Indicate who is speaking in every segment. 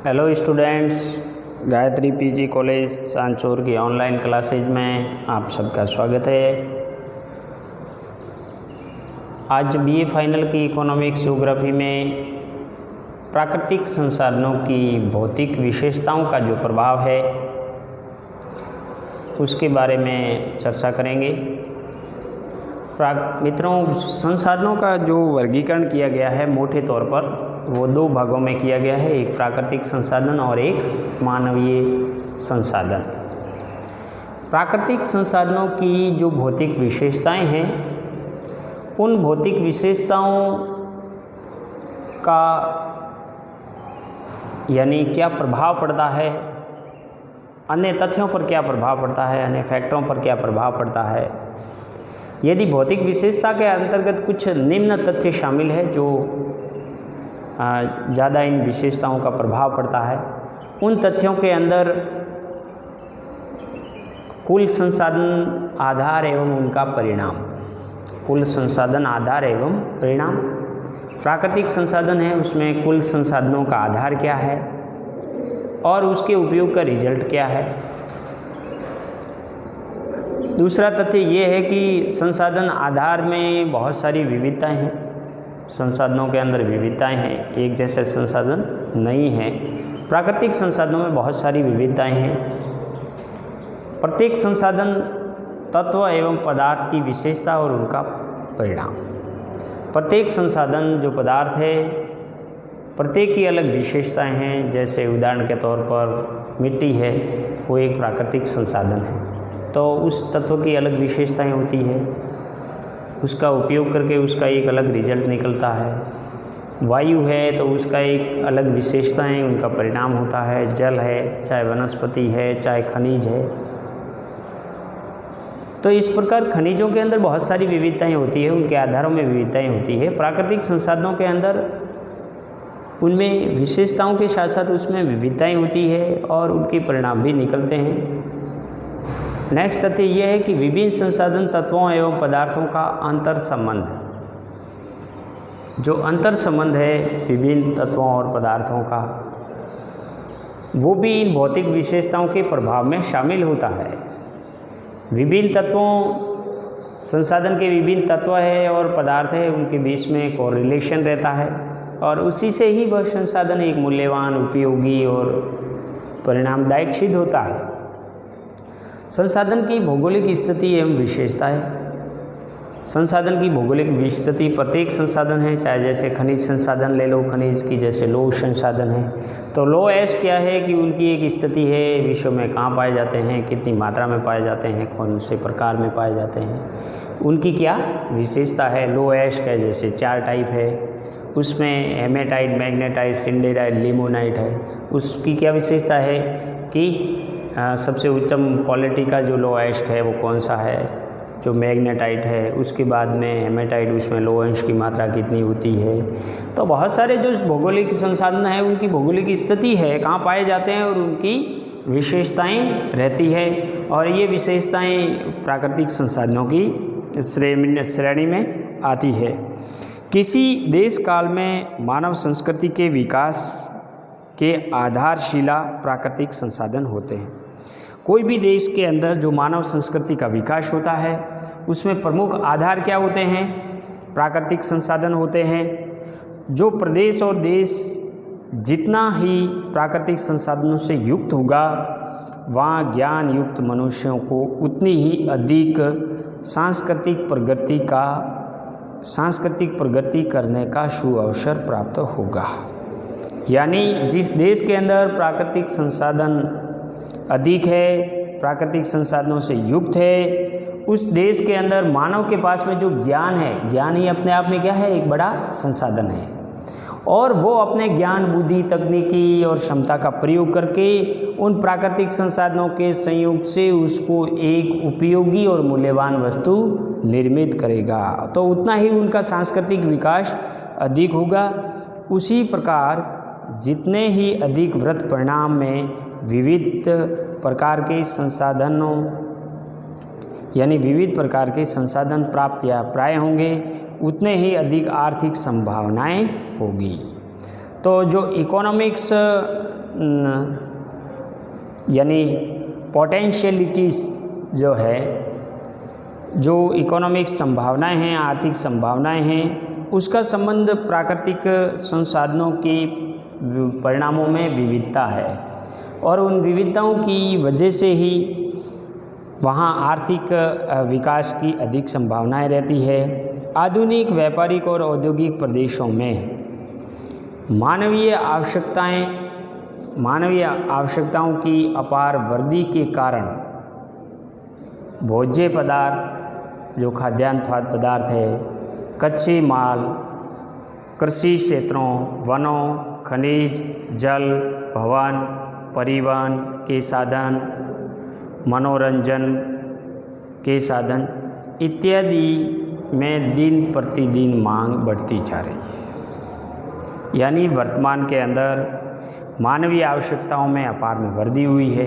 Speaker 1: Hello students, Gayatri PG college Sanchore की online classes में आप सबका स्वागत है। आज बीए फाइनल की इकोनॉमिक्स ज्योग्राफी में प्राकृतिक संसाधनों की भौतिक विशेषताओं का जो प्रभाव है उसके बारे में चर्चा करेंगे। मित्रों, संसाधनों का जो वर्गीकरण किया गया है मोटे तौर पर वो दो भागों में किया गया है, एक प्राकृतिक संसाधन और एक मानवीय संसाधन। प्राकृतिक संसाधनों की जो भौतिक विशेषताएं हैं उन भौतिक विशेषताओं का यानी क्या प्रभाव पड़ता है, अन्य तथ्यों पर क्या प्रभाव पड़ता है, अन्य फैक्टरों पर क्या प्रभाव पड़ता है। यदि भौतिक विशेषता के अंतर्गत कुछ निम्न तथ्य शामिल है जो ज़्यादा इन विशेषताओं का प्रभाव पड़ता है, उन तथ्यों के अंदर कुल संसाधन आधार एवं उनका परिणाम। कुल संसाधन आधार एवं परिणाम। प्राकृतिक संसाधन है, उसमें कुल संसाधनों का आधार क्या है और उसके उपयोग का रिजल्ट क्या है। दूसरा तथ्य ये है कि संसाधन आधार में बहुत सारी विविधताएं हैं, संसाधनों के अंदर विविधताएं हैं, एक जैसे संसाधन नहीं हैं। प्राकृतिक संसाधनों में बहुत सारी विविधताएं हैं। प्रत्येक संसाधन तत्व एवं पदार्थ की विशेषता और उनका परिणाम। प्रत्येक संसाधन जो पदार्थ है प्रत्येक की अलग विशेषताएं हैं। जैसे उदाहरण के तौर पर मिट्टी है, वो एक प्राकृतिक संसाधन है, तो उस तत्व की अलग विशेषताएं होती है, उसका उपयोग करके उसका एक अलग रिजल्ट निकलता है। वायु है तो उसका एक अलग विशेषताएं, उनका परिणाम होता है। जल है, चाहे वनस्पति है, चाहे खनिज है। तो इस प्रकार खनिजों के अंदर बहुत सारी विविधताएं होती है, उनके आधारों में विविधताएं होती है। प्राकृतिक संसाधनों के अंदर उनमें विशेषताओं के साथ साथ उसमें विविधताएं होती है और उनके परिणाम भी निकलते हैं। नेक्स्ट तथ्य यह है कि विभिन्न संसाधन तत्वों एवं पदार्थों का अंतर संबंध। जो अंतर संबंध है विभिन्न तत्वों और पदार्थों का, वो भी इन भौतिक विशेषताओं के प्रभाव में शामिल होता है। विभिन्न तत्वों, संसाधन के विभिन्न तत्व है और पदार्थ है, उनके बीच में कोरिलेशन रहता है और उसी से ही वह संसाधन एक मूल्यवान, उपयोगी और परिणामदायक सिद्ध होता है। संसाधन की भौगोलिक स्थिति एवं विशेषताएं। संसाधन की भौगोलिक स्थिति, प्रत्येक संसाधन है, चाहे जैसे खनिज संसाधन ले लो, खनिज की जैसे लौह संसाधन है, तो लौह ऐश क्या है कि उनकी एक स्थिति है, विश्व में कहाँ पाए जाते हैं, कितनी मात्रा में पाए जाते हैं, कौन से प्रकार में पाए जाते हैं, उनकी क्या विशेषता है। लौह ऐश का जैसे 4 टाइप है, उसमें हेमेटाइट, मैग्नेटाइट, सिंडेराइट, लिमोनाइट है। उसकी क्या विशेषता है कि सबसे उत्तम क्वालिटी का जो लौह अयस्क है वो कौन सा है, जो मैग्नेटाइट है। उसके बाद में हेमेटाइट, उसमें लौह अंश की मात्रा कितनी होती है। तो बहुत सारे जो भौगोलिक संसाधन है उनकी भौगोलिक स्थिति है, कहाँ पाए जाते हैं और उनकी विशेषताएं रहती है। और ये विशेषताएं प्राकृतिक संसाधनों की श्रेणी में आती है। किसी देश काल में मानव संस्कृति के विकास के आधारशिला प्राकृतिक संसाधन होते हैं। कोई भी देश के अंदर जो मानव संस्कृति का विकास होता है उसमें प्रमुख आधार क्या होते हैं? प्राकृतिक संसाधन होते हैं। जो प्रदेश और देश जितना ही प्राकृतिक संसाधनों से युक्त होगा वहाँ ज्ञान युक्त मनुष्यों को उतनी ही अधिक सांस्कृतिक प्रगति करने का सुअवसर प्राप्त होगा। यानी जिस देश के अंदर प्राकृतिक संसाधन अधिक है, प्राकृतिक संसाधनों से युक्त है, उस देश के अंदर मानव के पास में जो ज्ञान है, ज्ञान ही अपने आप में क्या है, एक बड़ा संसाधन है। और वो अपने ज्ञान, बुद्धि, तकनीकी और क्षमता का प्रयोग करके उन प्राकृतिक संसाधनों के संयोग से उसको एक उपयोगी और मूल्यवान वस्तु निर्मित करेगा, तो उतना ही उनका सांस्कृतिक विकास अधिक होगा। उसी प्रकार जितने ही अधिक वृत्त परिणाम में विविध प्रकार के संसाधनों यानी विविध प्रकार के संसाधन प्राप्त या प्राय होंगे, उतने ही अधिक आर्थिक संभावनाएं होगी। तो जो इकोनॉमिक्स यानी पोटेंशियलिटीज जो है, जो इकोनॉमिक संभावनाएं हैं, आर्थिक संभावनाएं हैं, उसका संबंध प्राकृतिक संसाधनों की परिणामों में विविधता है और उन विविधताओं की वजह से ही वहाँ आर्थिक विकास की अधिक संभावनाएं रहती है। आधुनिक व्यापारिक और औद्योगिक प्रदेशों में मानवीय आवश्यकताओं की अपार वृद्धि के कारण भोज्य पदार्थ, जो खाद्यान्न पदार्थ है, कच्चे माल, कृषि क्षेत्रों, वनों, खनिज, जल, भवन, परिवहन के साधन, मनोरंजन के साधन इत्यादि में दिन प्रतिदिन मांग बढ़ती जा रही है। यानी वर्तमान के अंदर मानवीय आवश्यकताओं में अपार में वृद्धि हुई है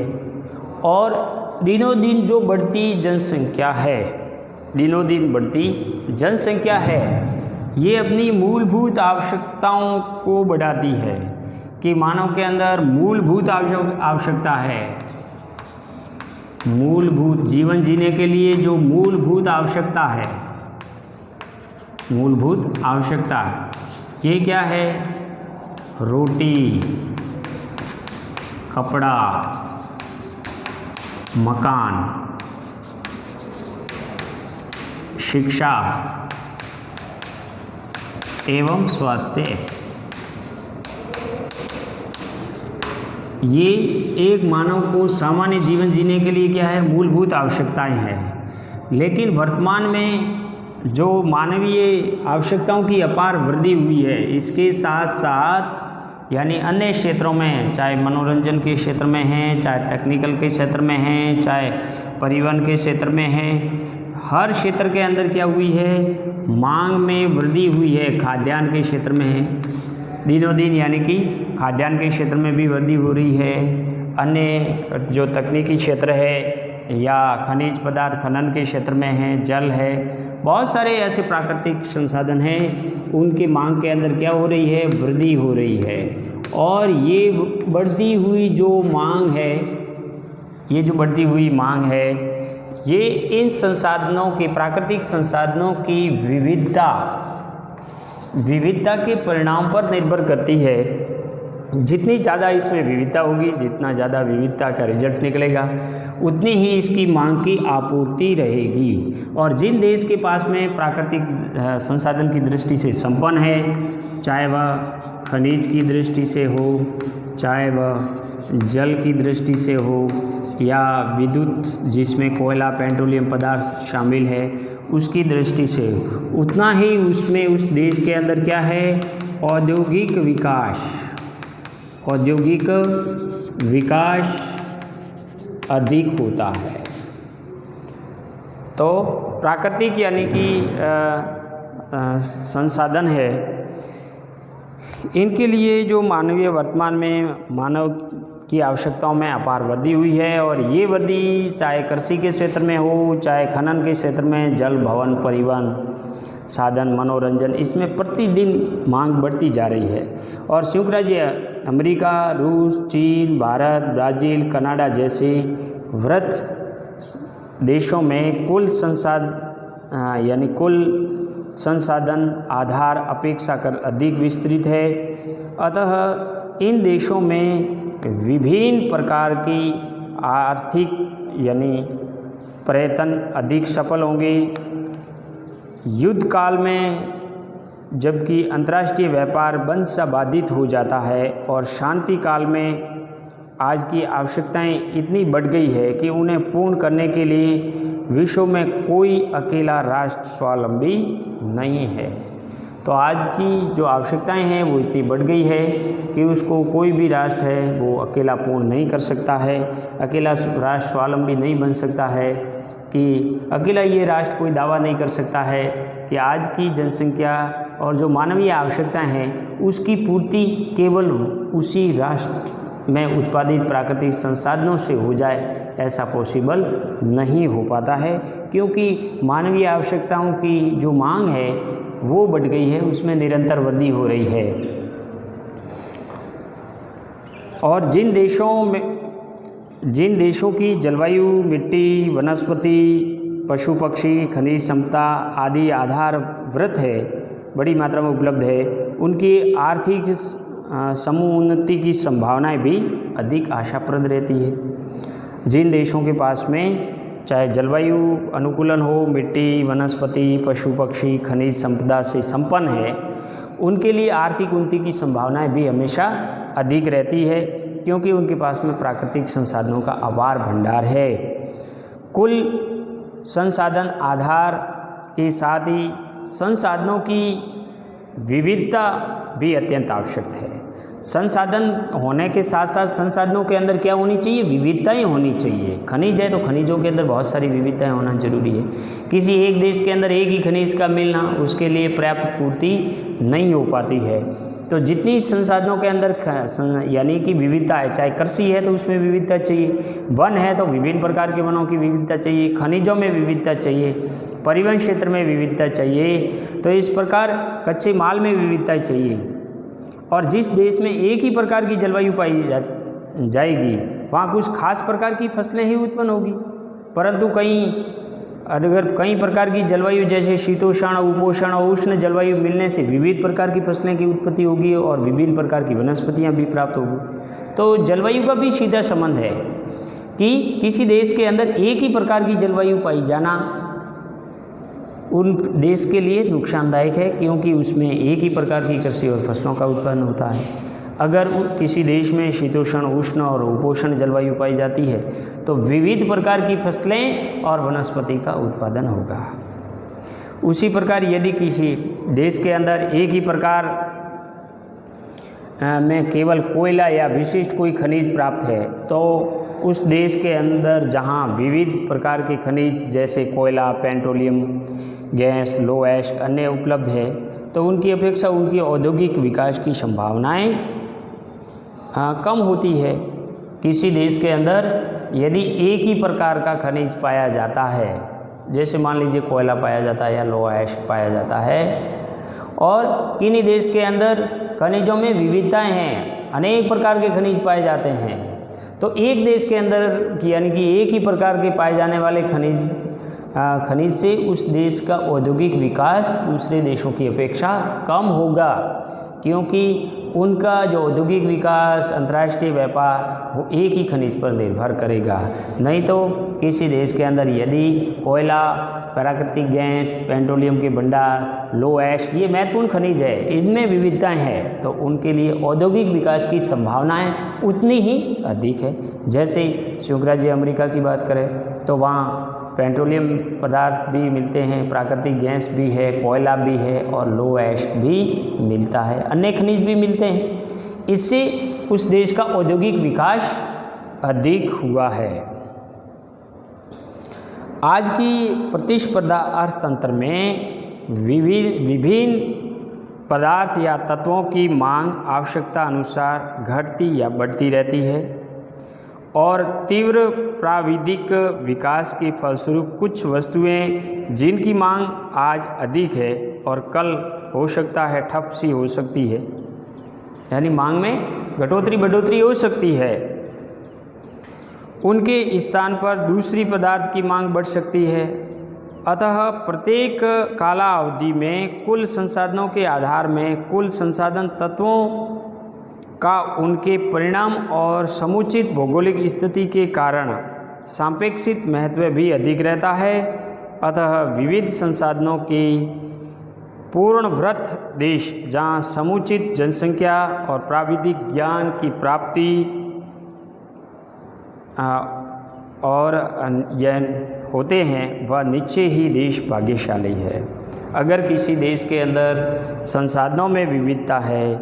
Speaker 1: और दिनों दिन जो बढ़ती जनसंख्या है, ये अपनी मूलभूत आवश्यकताओं को बढ़ाती है कि मानव के अंदर मूलभूत आवश्यकता है। मूलभूत जीवन जीने के लिए जो मूलभूत आवश्यकता ये क्या है? रोटी, कपड़ा, मकान, शिक्षा एवं स्वास्थ्य। ये एक मानव को सामान्य जीवन जीने के लिए क्या है? मूलभूत आवश्यकताएं हैं। लेकिन वर्तमान में जो मानवीय आवश्यकताओं की अपार वृद्धि हुई है, इसके साथ साथ यानी अन्य क्षेत्रों में, चाहे मनोरंजन के क्षेत्र में हैं, चाहे टेक्निकल के क्षेत्र में हैं, चाहे परिवहन के क्षेत्र में हैं, हर क्षेत्र के अंदर क्या हुई है? मांग में वृद्धि हुई है। खाद्यान्न के क्षेत्र में है दिनों दिन, यानी कि खाद्यान्न के क्षेत्र में भी वृद्धि हो रही है। अन्य जो तकनीकी क्षेत्र है या खनिज पदार्थ खनन के क्षेत्र में है, जल है, बहुत सारे ऐसे प्राकृतिक संसाधन हैं, उनकी मांग के अंदर क्या हो रही है? वृद्धि हो रही है। और ये बढ़ती हुई जो मांग है, ये इन संसाधनों की, प्राकृतिक संसाधनों की विविधता के परिणाम पर निर्भर करती है। जितनी ज़्यादा इसमें विविधता होगी, जितना ज़्यादा विविधता का रिजल्ट निकलेगा, उतनी ही इसकी मांग की आपूर्ति रहेगी। और जिन देश के पास में प्राकृतिक संसाधन की दृष्टि से संपन्न है, चाहे वह खनिज की दृष्टि से हो, चाहे वह जल की दृष्टि से हो, या विद्युत जिसमें कोयला, पेट्रोलियम पदार्थ शामिल है, उसकी दृष्टि से, उतना ही उसमें उस देश के अंदर क्या है? औद्योगिक विकास अधिक होता है। तो प्राकृतिक यानी कि संसाधन है, इनके लिए जो मानवीय वर्तमान में मानव की आवश्यकताओं में अपार वृद्धि हुई है। और ये वृद्धि चाहे कृषि के क्षेत्र में हो, चाहे खनन के क्षेत्र में, जल, भवन, परिवहन साधन, मनोरंजन, इसमें प्रतिदिन मांग बढ़ती जा रही है। और संयुक्त राज्य अमेरिका, रूस, चीन, भारत, ब्राज़ील, कनाडा जैसे वृहत देशों में कुल संसाधन आधार अपेक्षाकृत अधिक विस्तृत है। अतः इन देशों में विभिन्न प्रकार की आर्थिक यानी प्रयत्न अधिक सफल होंगे। युद्ध काल में जबकि अंतर्राष्ट्रीय व्यापार बंद सा बाधित हो जाता है, और शांति काल में आज की आवश्यकताएं इतनी बढ़ गई है कि उन्हें पूर्ण करने के लिए विश्व में कोई अकेला राष्ट्र स्वावलंबी नहीं है। तो आज की जो आवश्यकताएं हैं वो इतनी बढ़ गई है कि उसको कोई भी राष्ट्र है वो अकेला पूर्ण नहीं कर सकता है, अकेला राष्ट्र स्वावलंबी नहीं बन सकता है, कि अकेला ये राष्ट्र कोई दावा नहीं कर सकता है कि आज की जनसंख्या और जो मानवीय आवश्यकताएं हैं उसकी पूर्ति केवल उसी राष्ट्र में उत्पादित प्राकृतिक संसाधनों से हो जाए, ऐसा पॉसिबल नहीं हो पाता है। क्योंकि मानवीय आवश्यकताओं की जो मांग है वो बढ़ गई है, उसमें निरंतर वृद्धि हो रही है। और जिन देशों की जलवायु, मिट्टी, वनस्पति, पशु पक्षी, खनिज क्षमता आदि आधारभूत है, बड़ी मात्रा में उपलब्ध है, उनकी आर्थिक समुन्नति की संभावनाएं भी अधिक आशाप्रद रहती है। जिन देशों के पास में चाहे जलवायु अनुकूलन हो, मिट्टी, वनस्पति, पशु पक्षी, खनिज संपदा से संपन्न है, उनके लिए आर्थिक उन्नति की संभावनाएं भी हमेशा अधिक रहती है, क्योंकि उनके पास में प्राकृतिक संसाधनों का अपार भंडार है। कुल संसाधन आधार के साथ ही संसाधनों की विविधता भी अत्यंत आवश्यक है। संसाधन होने के साथ साथ संसाधनों के अंदर क्या होनी चाहिए? विविधताएं होनी चाहिए। खनिज है तो खनिजों के अंदर बहुत सारी विविधताएं होना जरूरी है। किसी एक देश के अंदर एक ही खनिज का मिलना उसके लिए पर्याप्त पूर्ति नहीं हो पाती है। तो जितनी संसाधनों के अंदर यानी कि विविधता है, चाहे कृषि है तो उसमें विविधता चाहिए, वन है तो विभिन्न प्रकार के वनों की विविधता चाहिए, खनिजों में विविधता चाहिए, परिवहन क्षेत्र में विविधता चाहिए, तो इस प्रकार कच्चे माल में विविधता चाहिए। और जिस देश में एक ही प्रकार की जलवायु पाई जाएगी वहाँ कुछ खास प्रकार की फसलें ही उत्पन्न होगी, परंतु अगर कई प्रकार की जलवायु जैसे शीतोष्ण, उपोष्ण और उष्ण जलवायु मिलने से विविध प्रकार की फसलें की उत्पत्ति होगी और विभिन्न प्रकार की वनस्पतियाँ भी प्राप्त होगी। तो जलवायु का भी सीधा संबंध है कि किसी देश के अंदर एक ही प्रकार की जलवायु पाई जाना उन देश के लिए नुकसानदायक है, क्योंकि उसमें एक ही प्रकार की कृषि और फसलों का उत्पन्न होता है। अगर किसी देश में शीतोष्ण, उष्ण और उपोष्ण जलवायु पाई जाती है तो विविध प्रकार की फसलें और वनस्पति का उत्पादन होगा। उसी प्रकार यदि किसी देश के अंदर एक ही प्रकार में केवल कोयला या विशिष्ट कोई खनिज प्राप्त है तो उस देश के अंदर जहां विविध प्रकार के खनिज जैसे कोयला, पेट्रोलियम, गैस, लो ऐश अन्य उपलब्ध है तो उनकी अपेक्षा उनकी औद्योगिक विकास की संभावनाएं कम होती है। किसी देश के अंदर यदि एक ही प्रकार का खनिज पाया जाता है, जैसे मान लीजिए कोयला पाया जाता है या लो ऐश पाया जाता है, और किन्हीं देश के अंदर खनिजों में विविधताएं हैं, अनेक प्रकार के खनिज पाए जाते हैं, तो एक देश के अंदर यानी कि एक ही प्रकार के पाए जाने वाले खनिज से उस देश का औद्योगिक विकास दूसरे देशों की अपेक्षा कम होगा, क्योंकि उनका जो औद्योगिक विकास, अंतर्राष्ट्रीय व्यापार वो एक ही खनिज पर निर्भर करेगा। नहीं तो किसी देश के अंदर यदि कोयला, प्राकृतिक गैस, पेट्रोलियम के भंडार, लो ऐश ये महत्वपूर्ण खनिज है, इनमें विविधताएं हैं, तो उनके लिए औद्योगिक विकास की संभावनाएं उतनी ही अधिक है। जैसे संयुक्त राज्य अमेरिका की बात करें तो वहाँ पेट्रोलियम पदार्थ भी मिलते हैं, प्राकृतिक गैस भी है, कोयला भी है और लो ऐश भी मिलता है, अन्य खनिज भी मिलते हैं। इससे उस देश का औद्योगिक विकास अधिक हुआ है। आज की प्रतिस्पर्धा अर्थतंत्र में विभिन्न पदार्थ या तत्वों की मांग आवश्यकता अनुसार घटती या बढ़ती रहती है और तीव्र प्राविधिक विकास के फलस्वरूप कुछ वस्तुएं जिनकी मांग आज अधिक है और कल हो सकता है ठप सी हो सकती है, यानी मांग में बढ़ोतरी हो सकती है, उनके स्थान पर दूसरी पदार्थ की मांग बढ़ सकती है। अतः प्रत्येक कालावधि में कुल संसाधनों के आधार में कुल संसाधन तत्वों का उनके परिणाम और समुचित भौगोलिक स्थिति के कारण सापेक्षिक महत्व भी अधिक रहता है। अतः विविध संसाधनों के पूर्णवृत्त देश जहाँ समुचित जनसंख्या और प्राविधिक ज्ञान की प्राप्ति और यह होते हैं वह निश्चय ही देश भाग्यशाली है। अगर किसी देश के अंदर संसाधनों में विविधता है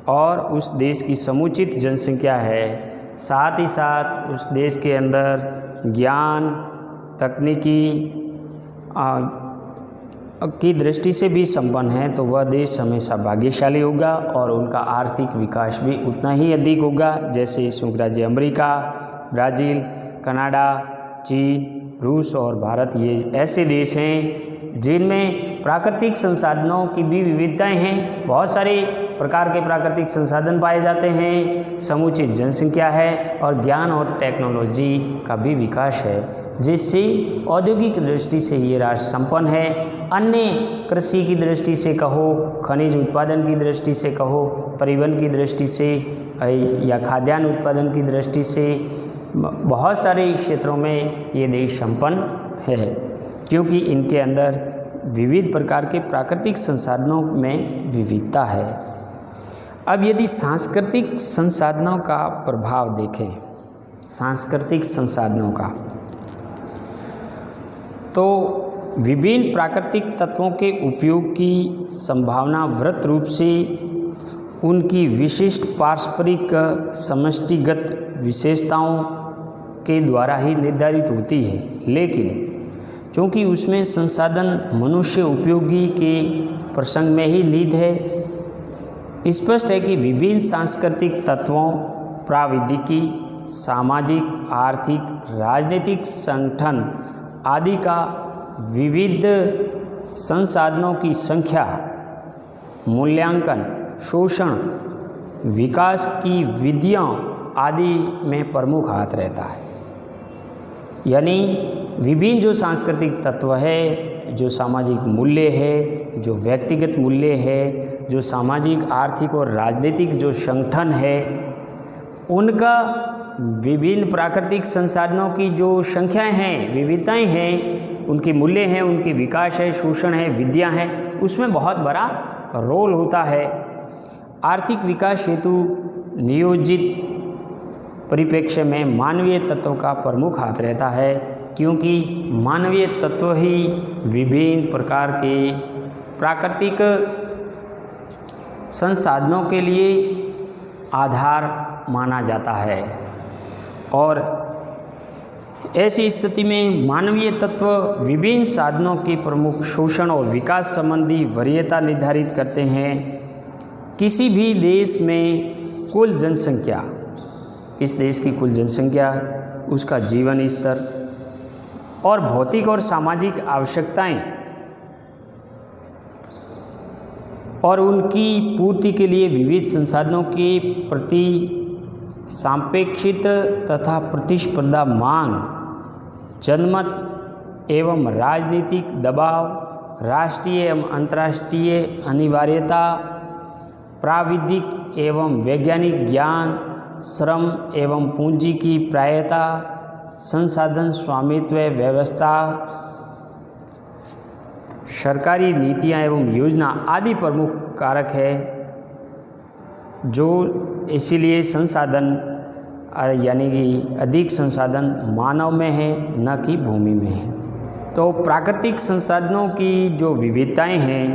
Speaker 1: और उस देश की समुचित जनसंख्या है, साथ ही साथ उस देश के अंदर ज्ञान, तकनीकी की दृष्टि से भी संपन्न है, तो वह देश हमेशा भाग्यशाली होगा और उनका आर्थिक विकास भी उतना ही अधिक होगा। जैसे संयुक्त राज्य अमेरिका, ब्राज़ील, कनाडा, चीन, रूस और भारत ये ऐसे देश हैं जिनमें प्राकृतिक संसाधनों की भी विविधताएं हैं। बहुत सारे प्रकार के प्राकृतिक संसाधन पाए जाते हैं, समुचित जनसंख्या है और ज्ञान और टेक्नोलॉजी का भी विकास है, जिससे औद्योगिक दृष्टि से ये राष्ट्र संपन्न है। अन्य कृषि की दृष्टि से कहो, खनिज उत्पादन की दृष्टि से कहो, परिवहन की दृष्टि से या खाद्यान्न उत्पादन की दृष्टि से बहुत सारे क्षेत्रों में ये देश संपन्न है, क्योंकि इनके अंदर विविध प्रकार के प्राकृतिक संसाधनों में विविधता है। अब यदि सांस्कृतिक संसाधनों का प्रभाव देखें, सांस्कृतिक संसाधनों का, तो विभिन्न प्राकृतिक तत्वों के उपयोग की संभावना वृत्त रूप से उनकी विशिष्ट पारस्परिक समष्टिगत विशेषताओं के द्वारा ही निर्धारित होती है, लेकिन चूँकि उसमें संसाधन मनुष्य उपयोगी के प्रसंग में ही निहित है, स्पष्ट है कि विभिन्न सांस्कृतिक तत्वों, प्राविधिकी, सामाजिक, आर्थिक, राजनीतिक संगठन आदि का विविध संसाधनों की संख्या, मूल्यांकन, शोषण, विकास की विधियों आदि में प्रमुख हाथ रहता है। यानी विभिन्न जो सांस्कृतिक तत्व है, जो सामाजिक मूल्य है, जो व्यक्तिगत मूल्य है, जो सामाजिक, आर्थिक और राजनीतिक जो संगठन है, उनका विभिन्न प्राकृतिक संसाधनों की जो संख्याएं हैं, विविधताएं हैं, उनके मूल्य हैं, उनके विकास है, शोषण है, विद्या है, उसमें बहुत बड़ा रोल होता है। आर्थिक विकास हेतु नियोजित परिप्रेक्ष्य में मानवीय तत्व का प्रमुख हाथ रहता है, क्योंकि मानवीय तत्व ही विभिन्न प्रकार के प्राकृतिक संसाधनों के लिए आधार माना जाता है। और ऐसी स्थिति में मानवीय तत्व विभिन्न साधनों के प्रमुख शोषण और विकास संबंधी वरीयता निर्धारित करते हैं। किसी भी देश में कुल जनसंख्या, इस देश की कुल जनसंख्या, उसका जीवन स्तर और भौतिक और सामाजिक आवश्यकताएं और उनकी पूर्ति के लिए विविध संसाधनों के प्रति सापेक्षित तथा प्रतिस्पर्धा मांग, जनमत एवं राजनीतिक दबाव, राष्ट्रीय एवं अंतर्राष्ट्रीय अनिवार्यता, प्राविधिक एवं वैज्ञानिक ज्ञान, श्रम एवं पूंजी की प्रायता, संसाधन स्वामित्व व्यवस्था, सरकारी नीतियां एवं योजना आदि प्रमुख कारक है, जो इसीलिए संसाधन यानी कि अधिक संसाधन मानव में है, न कि भूमि में है। तो प्राकृतिक संसाधनों की जो विविधताएं हैं,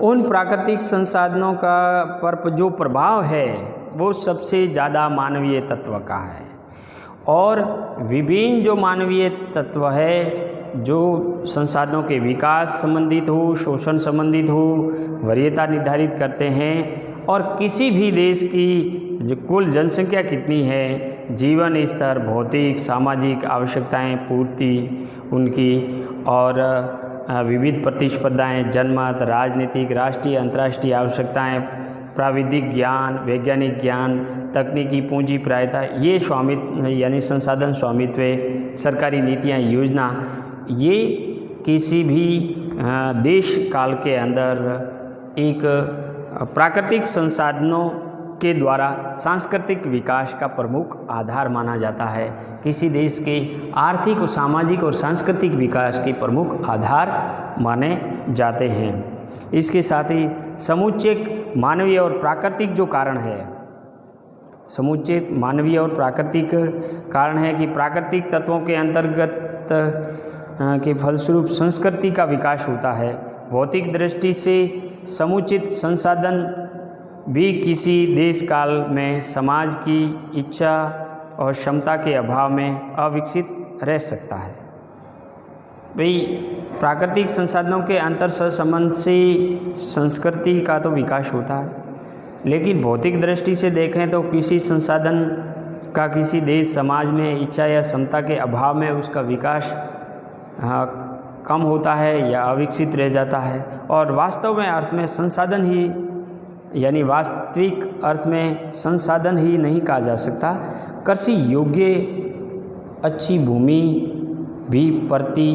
Speaker 1: उन प्राकृतिक संसाधनों का पर जो प्रभाव है वो सबसे ज़्यादा मानवीय तत्व का है। और विभिन्न जो मानवीय तत्व है, जो संसाधनों के विकास संबंधित हो, शोषण संबंधित हो, वरीयता निर्धारित करते हैं। और किसी भी देश की जो कुल जनसंख्या कितनी है, जीवन स्तर, भौतिक सामाजिक आवश्यकताएं पूर्ति उनकी, और विविध प्रतिस्पर्धाएं, जनमत, राजनीतिक, राष्ट्रीय अंतर्राष्ट्रीय आवश्यकताएं, प्राविधिक ज्ञान, वैज्ञानिक ज्ञान, तकनीकी पूंजी प्रायता, ये स्वामित्व यानी संसाधन स्वामित्व, सरकारी नीतियाँ, योजना, ये किसी भी देश काल के अंदर एक प्राकृतिक संसाधनों के द्वारा सांस्कृतिक विकास का प्रमुख आधार माना जाता है। किसी देश के आर्थिक और सामाजिक और सांस्कृतिक विकास के प्रमुख आधार माने जाते हैं। इसके साथ ही समुचित मानवीय और प्राकृतिक जो कारण है, समुचित मानवीय और प्राकृतिक कारण है कि प्राकृतिक तत्वों के अंतर्गत के फलस्वरूप संस्कृति का विकास होता है। भौतिक दृष्टि से समुचित संसाधन भी किसी देश काल में समाज की इच्छा और क्षमता के अभाव में अविकसित रह सकता है। भाई प्राकृतिक संसाधनों के अंतर संबंध से संस्कृति का तो विकास होता है, लेकिन भौतिक दृष्टि से देखें तो किसी संसाधन का किसी देश समाज में इच्छा या क्षमता के अभाव में उसका विकास कम होता है या अविकसित रह जाता है। और वास्तव में अर्थ में संसाधन ही यानी वास्तविक अर्थ में संसाधन ही नहीं कहा जा सकता। कृषि योग्य अच्छी भूमि भी परती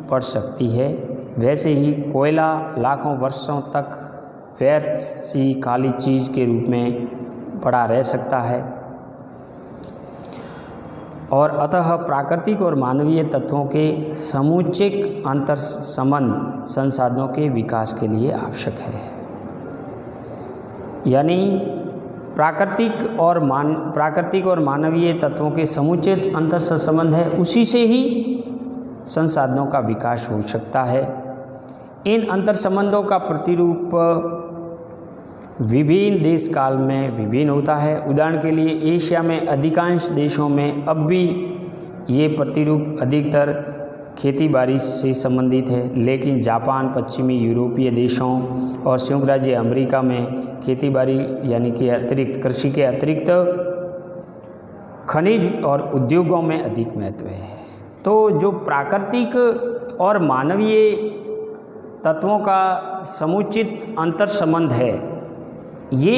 Speaker 1: पड़ सकती है। वैसे ही कोयला लाखों वर्षों तक व्यर्थ सी खाली चीज़ के रूप में पड़ा रह सकता है। और अतः प्राकृतिक और मानवीय तत्वों के समुचित अंतर संबंध संसाधनों के विकास के लिए आवश्यक है। यानी प्राकृतिक और मानवीय तत्वों के समुचित अंतर संबंध है, उसी से ही संसाधनों का विकास हो सकता है। इन अंतर संबंधों का प्रतिरूप विभिन्न देश काल में विभिन्न होता है। उदाहरण के लिए एशिया में अधिकांश देशों में अब भी ये प्रतिरूप अधिकतर खेती बाड़ी से संबंधित है, लेकिन जापान, पश्चिमी यूरोपीय देशों और संयुक्त राज्य अमेरिका में खेती बाड़ी यानी कि अतिरिक्त कृषि के अतिरिक्त खनिज और उद्योगों में अधिक महत्व है। तो जो प्राकृतिक और मानवीय तत्वों का समुचित अंतर संबंध है, ये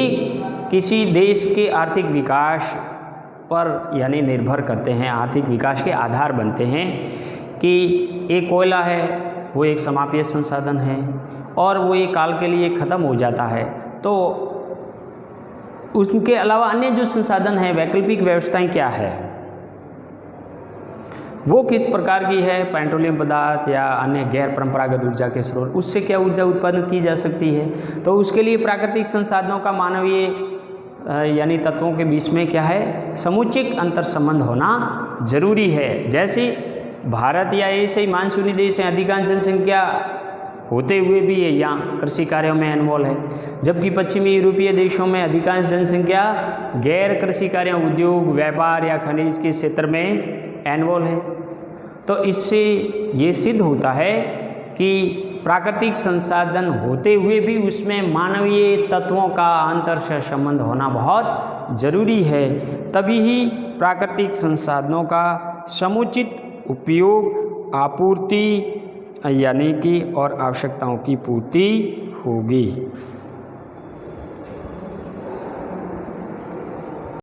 Speaker 1: किसी देश के आर्थिक विकास पर यानी निर्भर करते हैं, आर्थिक विकास के आधार बनते हैं कि एक कोयला है वो एक समाप्य संसाधन है और वो एक काल के लिए ख़त्म हो जाता है। तो उसके अलावा अन्य जो संसाधन हैं, वैकल्पिक व्यवस्थाएं क्या है, वो किस प्रकार की है, पेट्रोलियम पदार्थ या अन्य गैर परंपरागत ऊर्जा के स्रोत, उससे क्या ऊर्जा उत्पन्न की जा सकती है। तो उसके लिए प्राकृतिक संसाधनों का मानवीय यानी तत्वों के बीच में क्या है, समुचित अंतर संबंध होना जरूरी है। जैसे भारत या ऐसे ही मानसूनी देश हैं, अधिकांश जनसंख्या होते हुए भी ये यहाँ कृषि कार्यों में इन्वॉल्व है, जबकि पश्चिमी यूरोपीय देशों में अधिकांश जनसंख्या गैर कृषि कार्यों, उद्योग, व्यापार या खनिज के क्षेत्र में इन्वॉल्व है। तो इससे ये सिद्ध होता है कि प्राकृतिक संसाधन होते हुए भी उसमें मानवीय तत्वों का अंतर से संबंध होना बहुत ज़रूरी है, तभी ही प्राकृतिक संसाधनों का समुचित उपयोग, आपूर्ति यानी कि और आवश्यकताओं की पूर्ति होगी।